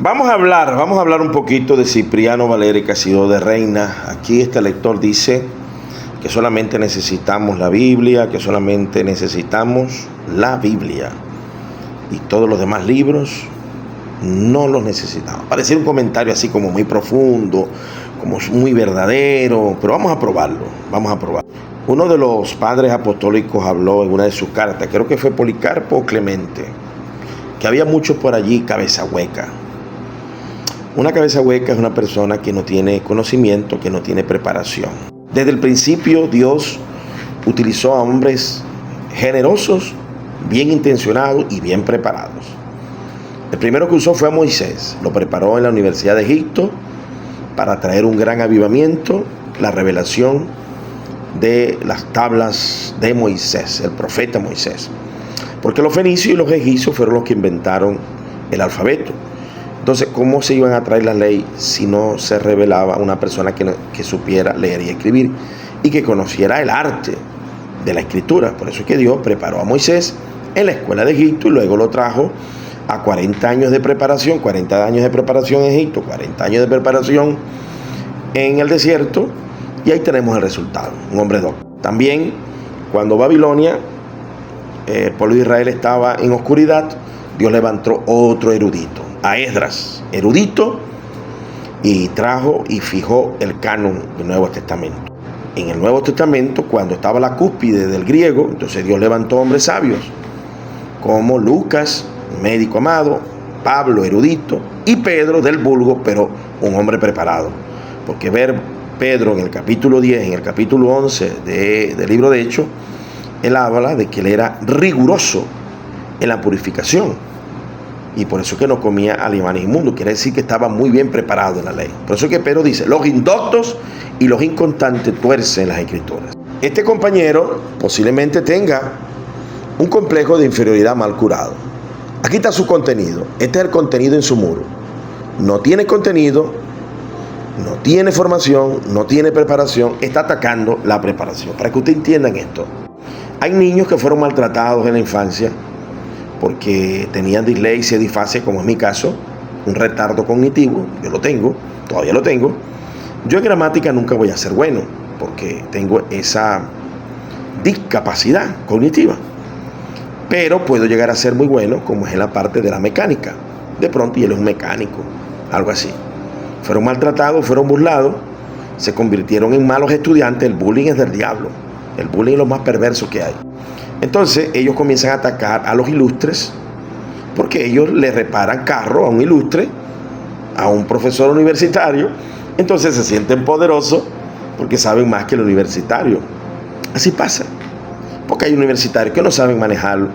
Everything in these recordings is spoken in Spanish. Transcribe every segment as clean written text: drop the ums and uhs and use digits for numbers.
Vamos a hablar un poquito de Cipriano Valera y Casiodoro de Reina. Aquí este lector dice que solamente necesitamos la Biblia, que solamente necesitamos la Biblia. Y todos los demás libros no los necesitamos. Parece un comentario así como muy profundo, como muy verdadero, pero vamos a probarlo. Uno de los padres apostólicos habló en una de sus cartas, creo que fue Policarpo o Clemente, que había muchos por allí cabeza hueca. Una cabeza hueca es una persona que no tiene conocimiento, que no tiene preparación. Desde el principio Dios utilizó a hombres generosos, bien intencionados y bien preparados. El primero que usó fue a Moisés. Lo preparó en la Universidad de Egipto para traer un gran avivamiento, la revelación de las tablas de Moisés, el profeta Moisés. Porque los fenicios y los egipcios fueron los que inventaron el alfabeto. Entonces, ¿cómo se iban a traer la ley si no se revelaba una persona que supiera leer y escribir y que conociera el arte de la escritura? Por eso es que Dios preparó a Moisés en la escuela de Egipto y luego lo trajo a 40 años de preparación, 40 años de preparación en Egipto, 40 años de preparación en el desierto, y ahí tenemos el resultado, un hombre docto. También, cuando Babilonia, el pueblo de Israel estaba en oscuridad, Dios levantó otro erudito, a Esdras, erudito, y trajo y fijó el canon del Nuevo Testamento. En el Nuevo Testamento, cuando estaba la cúspide del griego, entonces Dios levantó hombres sabios, como Lucas, médico amado, Pablo, erudito, y Pedro del vulgo, pero un hombre preparado. Porque ver Pedro en el capítulo 10, en el capítulo 11 del libro de Hechos, él habla de que él era riguroso en la purificación. Y por eso es que no comía animales inmundos. Quiere decir que estaba muy bien preparado en la ley. Por eso es que Pedro dice, los indoctos y los inconstantes tuercen las escrituras. Este compañero posiblemente tenga un complejo de inferioridad mal curado. Aquí está su contenido. Este es el contenido en su muro. No tiene contenido, no tiene formación, no tiene preparación. Está atacando la preparación. Para que ustedes entiendan esto. Hay niños que fueron maltratados en la infancia porque tenían dislexia, disfasia, como es mi caso, un retardo cognitivo. Yo lo tengo, todavía lo tengo. Yo en gramática nunca voy a ser bueno porque tengo esa discapacidad cognitiva. Pero puedo llegar a ser muy bueno, como es en la parte de la mecánica. De pronto, y él es un mecánico, algo así. Fueron maltratados, fueron burlados, se convirtieron en malos estudiantes. El bullying es del diablo. El bullying es lo más perverso que hay. Entonces, ellos comienzan a atacar a los ilustres, porque ellos le reparan carro a un ilustre, a un profesor universitario. Entonces se sienten poderosos porque saben más que el universitario. Así pasa. Porque hay universitarios que no saben manejar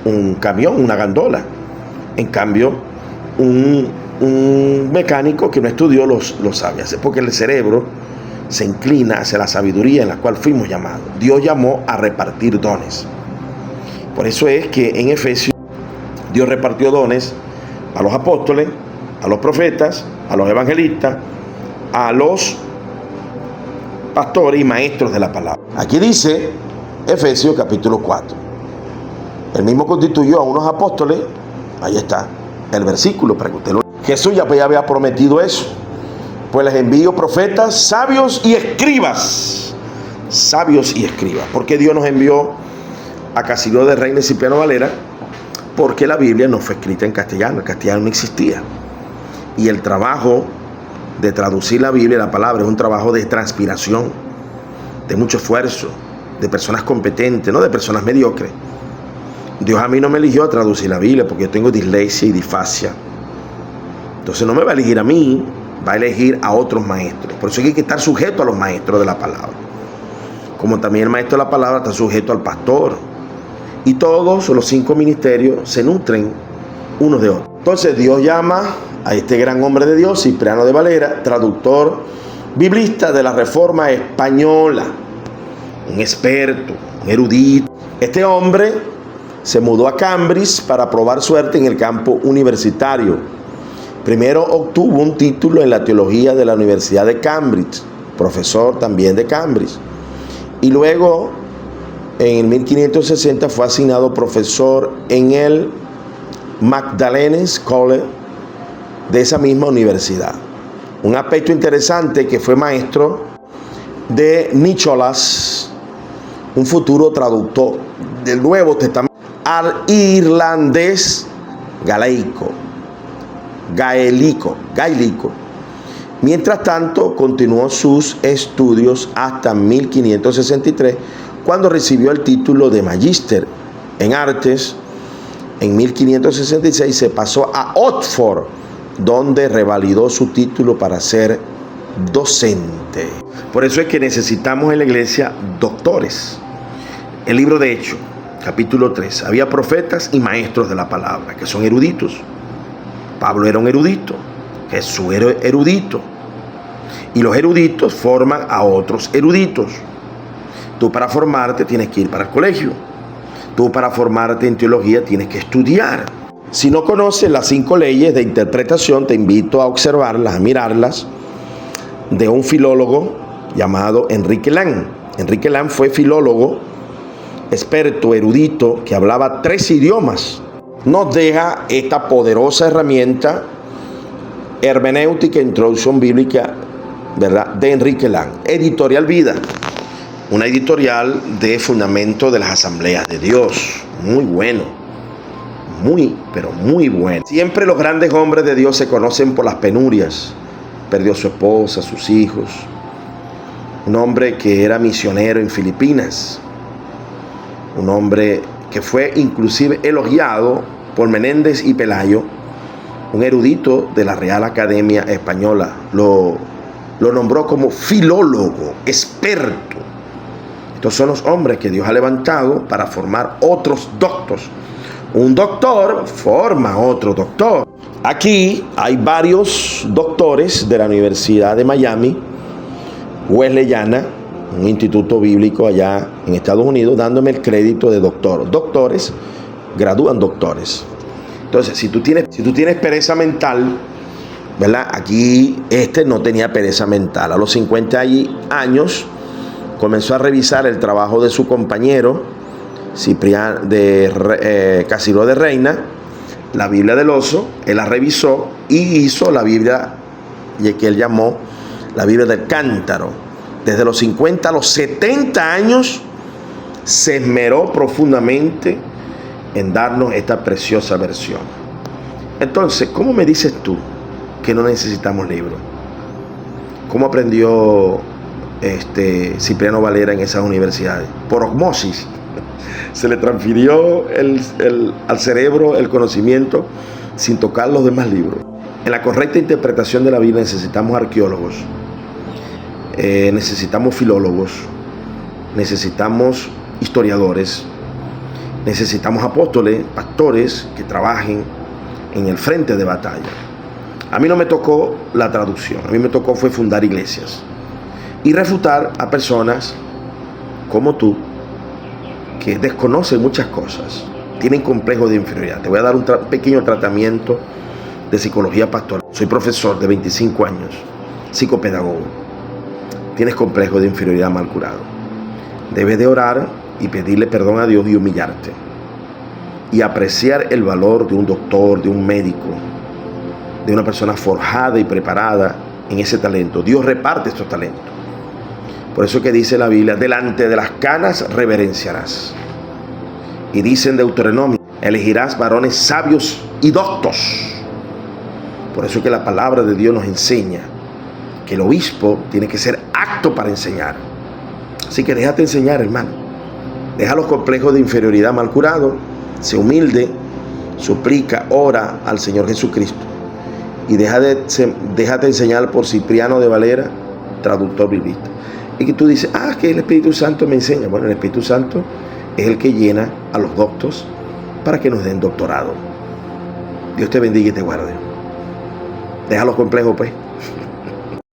un camión, una gandola. En cambio, un mecánico que no estudió lo sabe hacer, porque el cerebro se inclina hacia la sabiduría en la cual fuimos llamados. Dios llamó a repartir dones. Por eso es que en Efesios Dios repartió dones a los apóstoles, a los profetas, a los evangelistas, a los pastores y maestros de la palabra. Aquí dice Efesios capítulo 4. El mismo constituyó a unos apóstoles. Ahí está el versículo para que usted lo lea. Jesús ya había prometido eso. Pues les envío profetas, sabios y escribas. Sabios y escribas. ¿Por qué Dios nos envió a Casiodoro de Reina y Cipriano Valera? Porque la Biblia no fue escrita en castellano. El castellano no existía. Y el trabajo de traducir la Biblia, la palabra, es un trabajo de transpiración, de mucho esfuerzo, de personas competentes, no de personas mediocres. Dios a mí no me eligió a traducir la Biblia porque yo tengo dislexia y disfasia. Entonces no me va a elegir a mí, va a elegir a otros maestros. Por eso hay que estar sujeto a los maestros de la palabra. Como también el maestro de la palabra está sujeto al pastor. Y todos los 5 ministerios se nutren unos de otros. Entonces Dios llama a este gran hombre de Dios, Cipriano de Valera, traductor biblista de la Reforma Española, un experto, un erudito. Este hombre se mudó a Cambridge para probar suerte en el campo universitario. Primero obtuvo un título en la teología de la Universidad de Cambridge, profesor también de Cambridge. Y luego, en 1560, fue asignado profesor en el Magdalenes College de esa misma universidad. Un aspecto interesante que fue maestro de Nicholas, un futuro traductor del Nuevo Testamento al irlandés gaélico. Mientras tanto, continuó sus estudios hasta 1563, cuando recibió el título de magíster en artes. En 1566 se pasó a Oxford, donde revalidó su título para ser docente. Por eso es que necesitamos en la iglesia doctores. El libro de Hechos, capítulo 3, había profetas y maestros de la palabra, que son eruditos. Pablo era un erudito, Jesús era erudito. Y los eruditos forman a otros eruditos. Tú para formarte tienes que ir para el colegio. Tú para formarte en teología tienes que estudiar. Si no conoces las 5 leyes de interpretación, te invito a observarlas, a mirarlas, de un filólogo llamado Enrique Land. Enrique Land fue filólogo, experto, erudito, que hablaba 3 idiomas. Nos deja esta poderosa herramienta, Hermenéutica e Introducción Bíblica, ¿verdad?, de Enrique Land. Editorial Vida, una editorial de fundamento de las asambleas de Dios. Muy bueno, pero muy bueno. Siempre los grandes hombres de Dios se conocen por las penurias. Perdió a su esposa, sus hijos. Un hombre que era misionero en Filipinas. Un hombre que fue inclusive elogiado por Menéndez y Pelayo, un erudito de la Real Academia Española. Lo nombró como filólogo, experto. Estos son los hombres que Dios ha levantado para formar otros doctos. Un doctor forma otro doctor. Aquí hay varios doctores de la Universidad de Miami, Wesleyana, un instituto bíblico allá en Estados Unidos, dándome el crédito de doctor. Doctores gradúan doctores. Entonces, si tú tienes pereza mental, ¿verdad? Aquí no tenía pereza mental. A los 50 años comenzó a revisar el trabajo de su compañero Casiró de Reina, la Biblia del Oso. Él la revisó y hizo la Biblia que él llamó la Biblia del Cántaro. Desde los 50 a los 70 años se esmeró profundamente en darnos esta preciosa versión. Entonces, ¿cómo me dices tú que no necesitamos libros? ¿Cómo aprendió Cipriano Valera en esas universidades? Por osmosis. Se le transfirió al cerebro el conocimiento sin tocar los demás libros. En la correcta interpretación de la Biblia necesitamos arqueólogos, necesitamos filólogos, necesitamos historiadores, necesitamos apóstoles, pastores que trabajen en el frente de batalla. A mí no me tocó la traducción, a mí me tocó fue fundar iglesias y refutar a personas como tú que desconocen muchas cosas, tienen complejos de inferioridad. Te voy a dar un pequeño tratamiento de psicología pastoral. Soy profesor de 25 años, psicopedagogo. Tienes complejo de inferioridad mal curado. Debes de orar y pedirle perdón a Dios y humillarte. Y apreciar el valor de un doctor, de un médico, de una persona forjada y preparada en ese talento. Dios reparte estos talentos. Por eso que dice la Biblia, delante de las canas reverenciarás. Y dice en Deuteronomio, elegirás varones sabios y doctos. Por eso que la palabra de Dios nos enseña que el obispo tiene que ser apto para enseñar. Así que déjate enseñar, hermano. Deja los complejos de inferioridad mal curado, sé humilde, suplica, ora al Señor Jesucristo. Y déjate enseñar por Cipriano de Valera, traductor biblista. Y que tú dices, que el Espíritu Santo me enseña. Bueno, el Espíritu Santo es el que llena a los doctos para que nos den doctorado. Dios te bendiga y te guarde. Deja los complejos, pues.